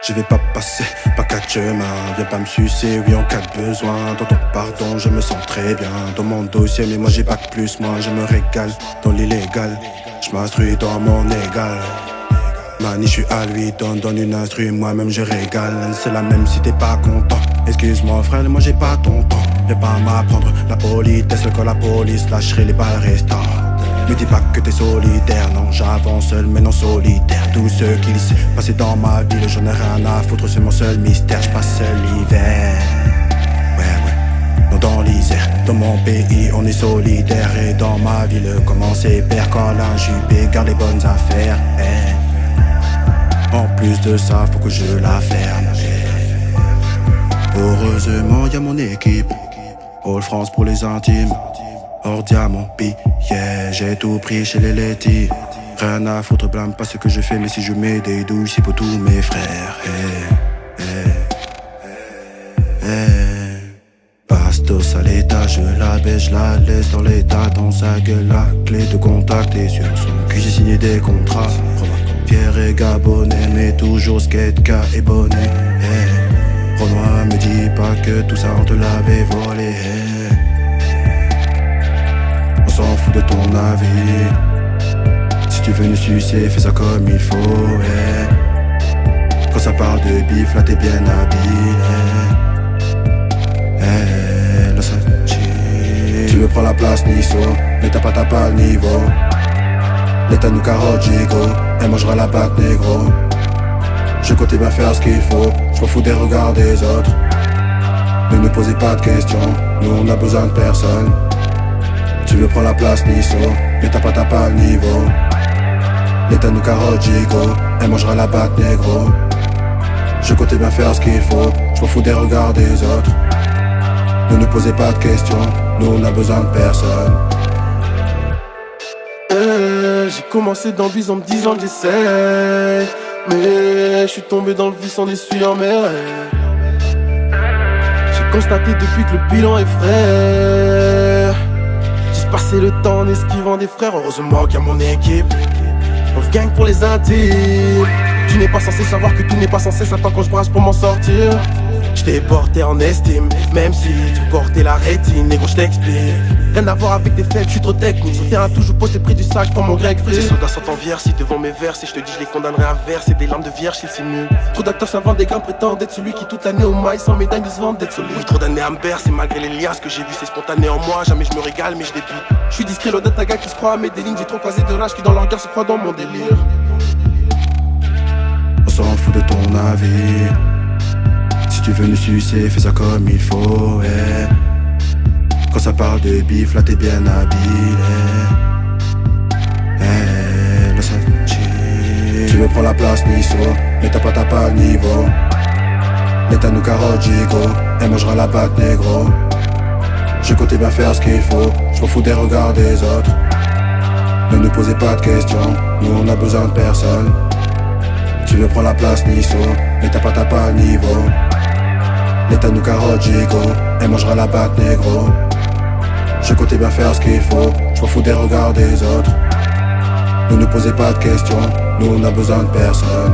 Je vais pas passer par quatre chemins. Viens pas me sucer, oui en cas de besoin. Dans ton pardon je me sens très bien. Dans mon dossier mais moi j'ai pas que plus. Moi je me régale dans l'illégal. Je m'instruis dans mon égal. Mani, je suis à lui, donne une instru, moi-même je régale. C'est la même si t'es pas content. Excuse-moi frère, moi j'ai pas ton temps. Viens pas m'apprendre la politesse quand la police lâcherait les balles restants. Me dis pas que t'es solitaire, non j'avance seul mais non solitaire. Tous ceux qui s'est passé dans ma ville, j'en ai rien à foutre, c'est mon seul mystère. J'passe seul l'hiver, ouais, non dans l'Isère. Dans mon pays on est solidaire et dans ma ville comment c'est père quand l'injupé garde les bonnes affaires. En plus de ça, faut que je la ferme. Heureusement, y'a mon équipe. All France pour les intimes. Hors diamant, billet. J'ai tout pris chez les Letty. Rien à foutre, blâme pas ce que je fais. Mais si je mets des douilles, c'est pour tous mes frères. Bastos à l'état, je la baisse, je la laisse dans l'état. Dans sa gueule, la clé de contact et sur son cul, j'ai signé des contrats. Pierre et Gabonais, mais toujours skate, K et bonnet. Renoir, me dis pas que tout ça on te l'avait volé. On s'en fout de ton avis. Si tu veux nous sucer, fais ça comme il faut. Quand ça parle de bif, là t'es bien habillé. Tu veux prendre la place, Nisso, mais t'as pas le niveau. L'état nous carotte, gigot, elle mangera la bague négro. Je compte bien faire ce qu'il faut, je m'en fous des regards des autres. Ne nous posez pas de questions, nous on a besoin de personne. Tu veux prendre la place, Nisso, mais t'as pas le niveau. L'état nous carotte, gigot, elle mangera la bague négro. Je compte bien faire ce qu'il faut, je m'en fous des regards des autres. Ne nous posez pas de questions, nous on a besoin de personne. J'ai commencé dans le bus en me disant que j'essaie, mais je suis tombé dans le vice en essuyant mes rêves. J'ai constaté depuis que le bilan est frais. J'ai passé le temps en esquivant des frères. Heureusement qu'il y a mon équipe. On se gagne pour les intimes. Tu n'es pas censé savoir que tout n'est pas censé. S'attend quand je brasse pour m'en sortir. Je t'ai porté en estime, même si tu portais la rétine. Négro, je t'explique. Rien à voir avec des faibles, je suis trop technique. Sur terrain toujours posté près du sac, pour mon grec free. Ces soldats sont en vierge, si devant mes vers. Si je te dis je les condamnerai à verser des larmes de vierge, s'ils simulent. Trop d'acteurs savants des gars prétendent être celui qui toute l'année au maïs sans médaille de se vendre d'être solide. Oui, trop d'années à me bercer malgré les liasses que j'ai vu, c'est spontané en moi. Jamais je me régale mais je débute. Je suis discret, l'autre d'un gars qui se croit à mes lignes. J'ai trop croisé de rage qui dans leur regard se croient dans mon délire. On s'en fout de ton avis. Si tu veux nous sucer, fais ça comme il faut, Quand ça parle de bif, là t'es bien habillé. Tu veux prendre la place, Nisso, mais t'as pas le niveau. L'état nous carotte, gigot, elle mangera la bague négro. Je compte bien faire ce qu'il faut, je m'en fous des regards des autres. Ne nous posez pas de questions, nous on a besoin de personne. Tu veux prendre la place, Nisso, mais t'as pas le niveau. L'état nous carotte, gigot, elle mangera la bague négro. Je compte bien faire ce qu'il faut, je m'en fous des regards des autres. Ne nous posez pas de questions, nous on a besoin de personne.